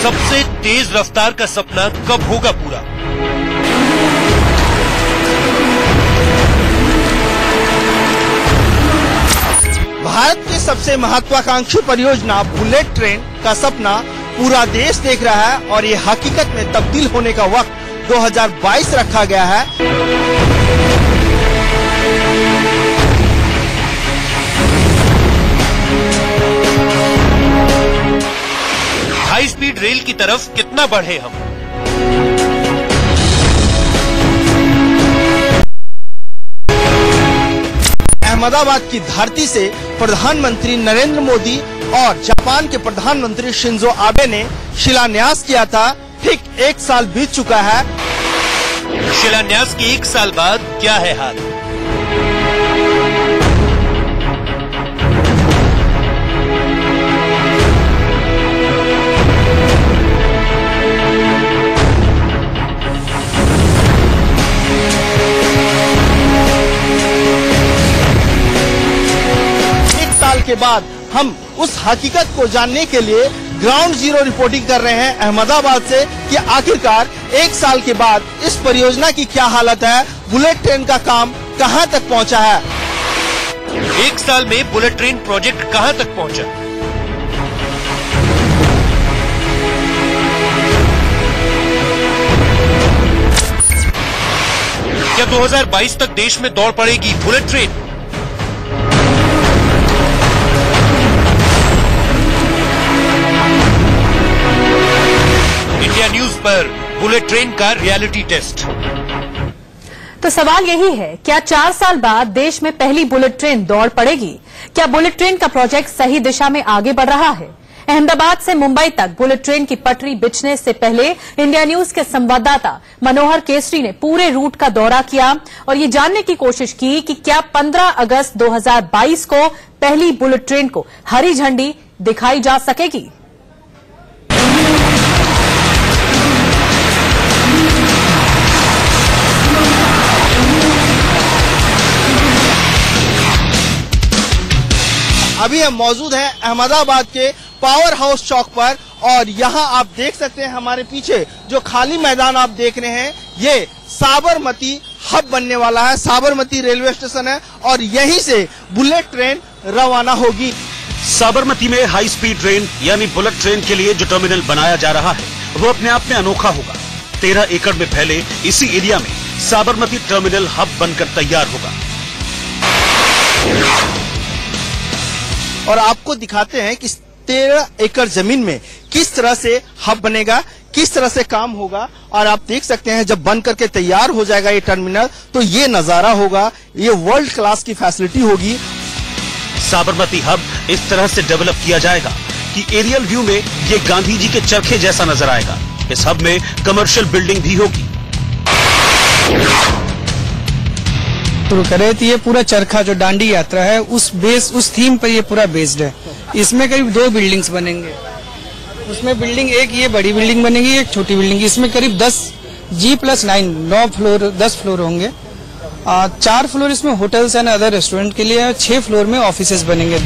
सबसे तेज रफ्तार का सपना कब होगा पूरा? भारत की सबसे महत्वाकांक्षी परियोजना बुलेट ट्रेन का सपना पूरा देश देख रहा है और ये हकीकत में तब्दील होने का वक्त 2022 रखा गया है। हाई स्पीड रेल की तरफ कितना बढ़े हम? अहमदाबाद की धरती से प्रधानमंत्री नरेंद्र मोदी और जापान के प्रधानमंत्री शिंजो आबे ने शिलान्यास किया था। ठीक 1 साल बीत चुका है। शिलान्यास के 1 साल बाद क्या है हाल? के बाद हम उस हकीकत को जानने के लिए ग्राउंड जीरो रिपोर्टिंग कर रहे हैं अहमदाबाद से कि आखिरकार 1 साल के बाद इस परियोजना की क्या हालत है, बुलेट ट्रेन का काम कहां तक पहुंचा है। 1 साल में बुलेट ट्रेन प्रोजेक्ट कहां तक पहुंचा? क्या 2022 तक देश में दौड़ पड़ेगी बुलेट ट्रेन? इंडिया न्यूज पर बुलेट ट्रेन का रियलिटी टेस्ट। तो सवाल यही है, क्या 4 साल बाद देश में पहली बुलेट ट्रेन दौड़ पड़ेगी? क्या बुलेट ट्रेन का प्रोजेक्ट सही दिशा में आगे बढ़ रहा है? अहमदाबाद से मुंबई तक बुलेट ट्रेन की पटरी बिछने से पहले इंडिया न्यूज के संवाददाता मनोहर केसरी ने पूरे रूट का दौरा किया और ये जानने की कोशिश की कि क्या 15 अगस्त 2022 को पहली बुलेट ट्रेन को हरी झंडी दिखाई जा सकेगी। अभी हम मौजूद हैं अहमदाबाद के पावर हाउस चौक पर और यहाँ आप देख सकते हैं हमारे पीछे जो खाली मैदान आप देख रहे हैं, ये साबरमती हब बनने वाला है। साबरमती रेलवे स्टेशन है और यहीं से बुलेट ट्रेन रवाना होगी। साबरमती में हाई स्पीड ट्रेन यानी बुलेट ट्रेन के लिए जो टर्मिनल बनाया जा रहा है वो अपने आप में अनोखा होगा। 13 एकड़ में फैले इसी एरिया में साबरमती टर्मिनल हब बनकर तैयार होगा। और आपको दिखाते हैं कि 13 एकड़ जमीन में किस तरह से हब बनेगा, किस तरह से काम होगा। और आप देख सकते हैं जब बन करके तैयार हो जाएगा ये टर्मिनल तो ये नजारा होगा, ये वर्ल्ड क्लास की फैसिलिटी होगी। साबरमती हब इस तरह से डेवलप किया जाएगा कि एरियल व्यू में ये गांधी जी के चरखे जैसा नजर आएगा। इस हब में कमर्शियल बिल्डिंग भी होगी। शुरू करे तो ये पूरा चरखा जो दांडी यात्रा है उस थीम पर ये पूरा बेस्ड है। इसमें करीब 2 बिल्डिंग्स बनेंगे। उसमें बिल्डिंग एक ये बड़ी बिल्डिंग बनेगी, एक छोटी बिल्डिंग। इसमें करीब 10 G+9 9 फ्लोर 10 फ्लोर होंगे। 4 फ्लोर इसमें होटल्स एंड अदर रेस्टोरेंट के लिए, 6 फ्लोर में ऑफिसेज बनेंगे।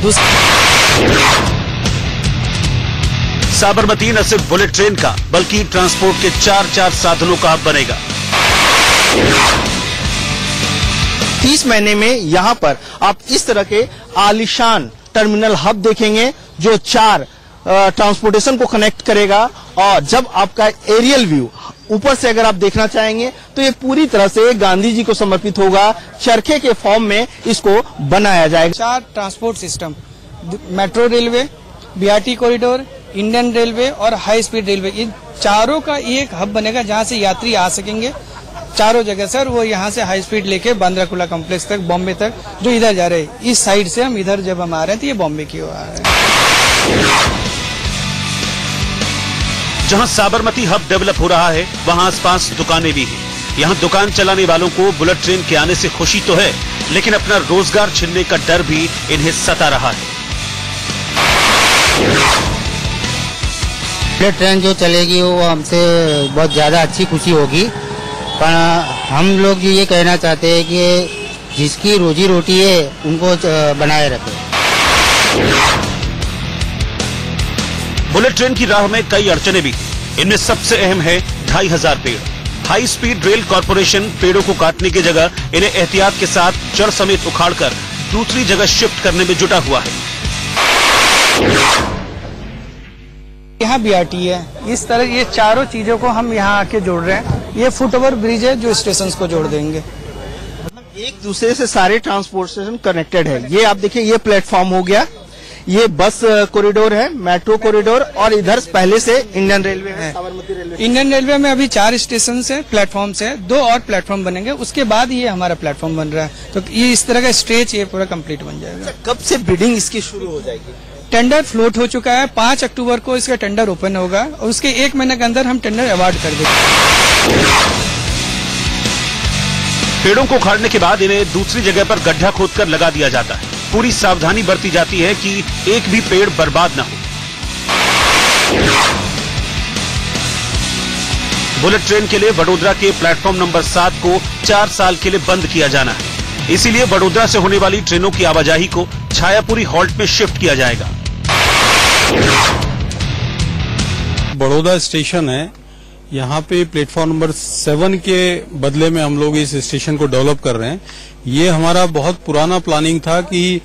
साबरमती न सिर्फ बुलेट ट्रेन का बल्कि ट्रांसपोर्ट के 4 साधनों का हब बनेगा। 30 महीने में यहाँ पर आप इस तरह के आलीशान टर्मिनल हब देखेंगे जो 4 ट्रांसपोर्टेशन को कनेक्ट करेगा। और जब आपका एरियल व्यू ऊपर से अगर आप देखना चाहेंगे तो ये पूरी तरह से गांधी जी को समर्पित होगा। चरखे के फॉर्म में इसको बनाया जाएगा। 4 transport system, metro railway, BRT corridor, Indian railway और हाई स्पीड रेलवे, इन चारों का एक हब बनेगा जहाँ से यात्री आ सकेंगे चारों जगह से। और वो यहाँ से हाई स्पीड लेके बांद्रा कुर्ला कॉम्प्लेक्स तक, बॉम्बे तक जो इधर जा रहे हैं। इस साइड से हम इधर जब हम आ रहे हैं तो ये बॉम्बे की ओर आ रहे हैं। जहाँ साबरमती हब डेवलप हो रहा है वहाँ आसपास दुकानें भी हैं। यहाँ दुकान चलाने वालों को बुलेट ट्रेन के आने से खुशी तो है, लेकिन अपना रोजगार छिनने का डर भी इन्हें सता रहा है। बुलेट ट्रेन जो चलेगी वो हमसे बहुत ज्यादा अच्छी खुशी होगी। पर हम लोग ये कहना चाहते हैं कि जिसकी रोजी रोटी है उनको बनाए रखें। बुलेट ट्रेन की राह में कई अड़चने भी थी। इनमें सबसे अहम है 2500 पेड़। हाई स्पीड रेल कॉर्पोरेशन पेड़ों को काटने की जगह इन्हें एहतियात के साथ जड़ समेत उखाड़कर दूसरी जगह शिफ्ट करने में जुटा हुआ है। यहाँ बीआरटी है, इस तरह ये चारों चीजों को हम यहाँ आके जोड़ रहे हैं। ये फुट ओवर ब्रिज है जो स्टेशन को जोड़ देंगे। एक दूसरे से सारे ट्रांसपोर्टेशन कनेक्टेड है। ये आप देखिए, ये प्लेटफॉर्म हो गया, ये बस कॉरिडोर है, मेट्रो कॉरिडोर, और इधर पहले से इंडियन रेलवे है, साबरमती रेलवे। इंडियन रेलवे में अभी 4 स्टेशन है, प्लेटफॉर्म है, 2 और प्लेटफॉर्म बनेंगे, उसके बाद ये हमारा प्लेटफॉर्म बन रहा है। तो ये इस तरह का स्ट्रेच ये पूरा कंप्लीट बन जाएगा। कब से बिडिंग इसकी शुरू हो जाएगी? टेंडर फ्लोट हो चुका है, 5 अक्टूबर को इसका टेंडर ओपन होगा और उसके 1 महीने के अंदर हम टेंडर अवार्ड कर देंगे। पेड़ों को उखाड़ने के बाद इन्हें दूसरी जगह पर गड्ढा खोदकर लगा दिया जाता है। पूरी सावधानी बरती जाती है कि एक भी पेड़ बर्बाद न हो। बुलेट ट्रेन के लिए वडोदरा के प्लेटफॉर्म नंबर 7 को 4 साल के लिए बंद किया जाना है। इसीलिए वडोदरा से होने वाली ट्रेनों की आवाजाही को छायापुरी हॉल्ट में शिफ्ट किया जाएगा। बड़ौदा स्टेशन है, यहाँ पे प्लेटफॉर्म नंबर 7 के बदले में हम लोग इस स्टेशन को डेवलप कर रहे हैं। ये हमारा बहुत पुराना प्लानिंग था कि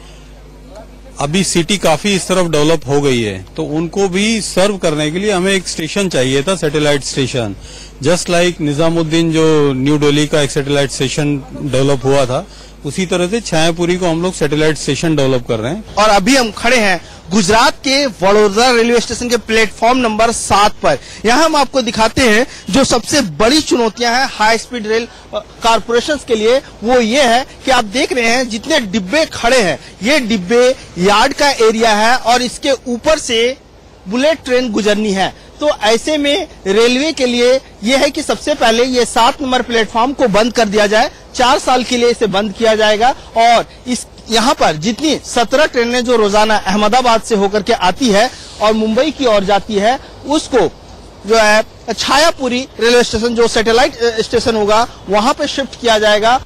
अभी सिटी काफी इस तरफ डेवलप हो गई है, तो उनको भी सर्व करने के लिए हमें एक स्टेशन चाहिए था, satellite station. Just like Nizamuddin जो न्यू दिल्ली का एक सैटेलाइट स्टेशन डेवलप हुआ था, उसी तरह से छायापुरी को हम लोग सैटेलाइट स्टेशन डेवलप कर रहे हैं। और अभी हम खड़े हैं गुजरात के वडोदरा रेलवे स्टेशन के प्लेटफॉर्म नंबर 7 पर। यहाँ हम आपको दिखाते हैं जो सबसे बड़ी चुनौतियां हैं हाई स्पीड रेल कॉर्पोरेशन के लिए, वो ये है कि आप देख रहे हैं जितने डिब्बे खड़े हैं, ये डिब्बे यार्ड का एरिया है और इसके ऊपर से बुलेट ट्रेन गुजरनी है। तो ऐसे में रेलवे के लिए यह है कि सबसे पहले ये 7 नंबर प्लेटफॉर्म को बंद कर दिया जाए। 4 साल के लिए इसे बंद किया जाएगा और इस यहाँ पर जितनी 17 ट्रेनें जो रोजाना अहमदाबाद से होकर के आती है और मुंबई की ओर जाती है, उसको जो है छायापुरी रेलवे स्टेशन जो सैटेलाइट स्टेशन होगा वहां पे शिफ्ट किया जाएगा।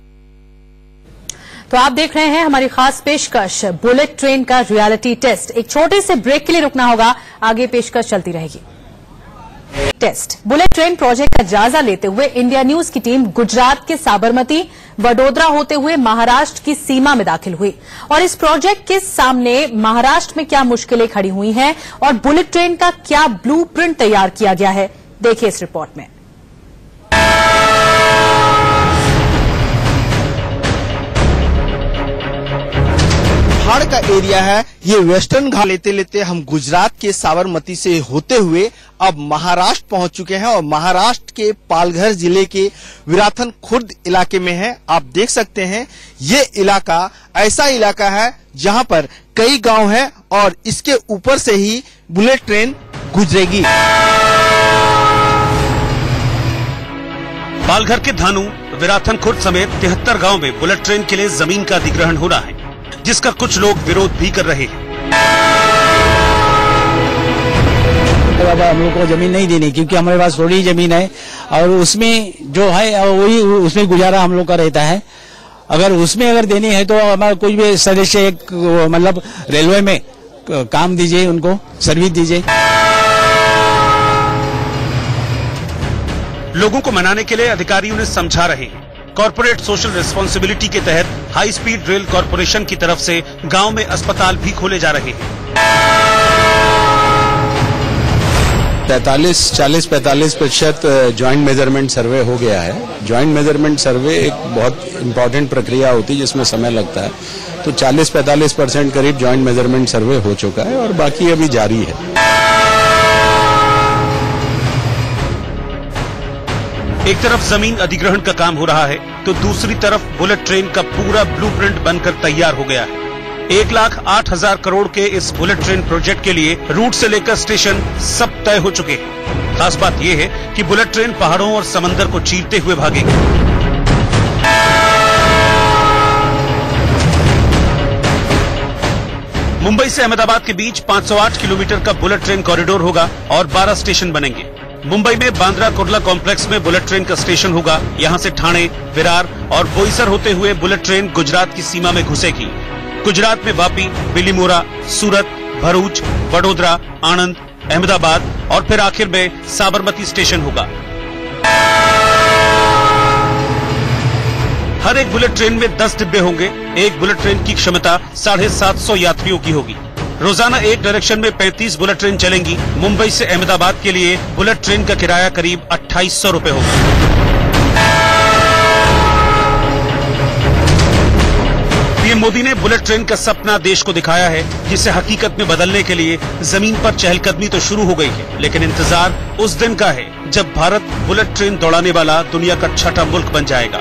तो आप देख रहे हैं हमारी खास पेशकश बुलेट ट्रेन का रियलिटी टेस्ट। एक छोटे से ब्रेक के लिए रुकना होगा, आगे पेशकश चलती रहेगी। टेस्ट बुलेट ट्रेन प्रोजेक्ट का जायजा लेते हुए इंडिया न्यूज की टीम गुजरात के साबरमती वडोदरा होते हुए महाराष्ट्र की सीमा में दाखिल हुई और इस प्रोजेक्ट के सामने महाराष्ट्र में क्या मुश्किलें खड़ी हुई हैं और बुलेट ट्रेन का क्या ब्लूप्रिंट तैयार किया गया है, देखिए इस रिपोर्ट में। पहाड़ का एरिया है, ये वेस्टर्न घाट लेते लेते हम गुजरात के साबरमती से होते हुए अब महाराष्ट्र पहुंच चुके हैं और महाराष्ट्र के पालघर जिले के विराथन खुर्द इलाके में है। आप देख सकते हैं ये इलाका ऐसा इलाका है जहां पर कई गांव हैं और इसके ऊपर से ही बुलेट ट्रेन गुजरेगी। पालघर के धानु, विराथन खुर्द समेत 73 गांव में बुलेट ट्रेन के लिए जमीन का अधिग्रहण हो रहा है, जिसका कुछ लोग विरोध भी कर रहे हैं। हम लोग को जमीन नहीं देनी क्योंकि हमारे पास थोड़ी ही जमीन है और उसमें जो है वही उसमें गुजारा हम लोग का रहता है। अगर उसमें अगर देनी है तो हमारा कोई भी सदस्य एक मतलब रेलवे में काम दीजिए, उनको सर्विस दीजिए। लोगों को मनाने के लिए अधिकारियों ने समझा रहे हैं। कॉर्पोरेट सोशल रिस्पांसिबिलिटी के तहत हाई स्पीड रेल कॉर्पोरेशन की तरफ से गांव में अस्पताल भी खोले जा रहे हैं। 40-45% ज्वाइंट मेजरमेंट सर्वे हो गया है। ज्वाइंट मेजरमेंट सर्वे एक बहुत इम्पोर्टेंट प्रक्रिया होती है जिसमें समय लगता है, तो 40-45% करीब ज्वाइंट मेजरमेंट सर्वे हो चुका है और बाकी अभी जारी है। एक तरफ जमीन अधिग्रहण का काम हो रहा है तो दूसरी तरफ बुलेट ट्रेन का पूरा ब्लूप्रिंट बनकर तैयार हो गया है। 1,08,000 करोड़ के इस बुलेट ट्रेन प्रोजेक्ट के लिए रूट से लेकर स्टेशन सब तय हो चुके हैं। खास बात यह है कि बुलेट ट्रेन पहाड़ों और समंदर को चीरते हुए भागेगी। मुंबई से अहमदाबाद के बीच 508 किलोमीटर का बुलेट ट्रेन कॉरिडोर होगा और 12 स्टेशन बनेंगे। मुंबई में बांद्रा कुर्ला कॉम्प्लेक्स में बुलेट ट्रेन का स्टेशन होगा। यहां से ठाणे, विरार और बोईसर होते हुए बुलेट ट्रेन गुजरात की सीमा में घुसेगी। गुजरात में वापी, बिलीमोरा, सूरत, भरूच, वडोदरा, आणंद, अहमदाबाद और फिर आखिर में साबरमती स्टेशन होगा। हर एक बुलेट ट्रेन में 10 डिब्बे होंगे। एक बुलेट ट्रेन की क्षमता 750 यात्रियों की होगी। रोजाना एक डायरेक्शन में 35 बुलेट ट्रेन चलेंगी। मुंबई से अहमदाबाद के लिए बुलेट ट्रेन का किराया करीब 2800 रुपए होगा। पीएम मोदी ने बुलेट ट्रेन का सपना देश को दिखाया है, जिसे हकीकत में बदलने के लिए जमीन पर चहलकदमी तो शुरू हो गई है, लेकिन इंतजार उस दिन का है जब भारत बुलेट ट्रेन दौड़ाने वाला दुनिया का छठा मुल्क बन जाएगा।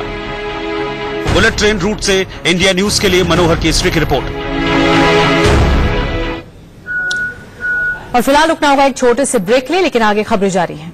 बुलेट ट्रेन रूट से इंडिया न्यूज के लिए मनोहर केसरी की रिपोर्ट। और फिलहाल रुकना होगा एक छोटे से ब्रेक लिए, लेकिन आगे खबरें जारी हैं।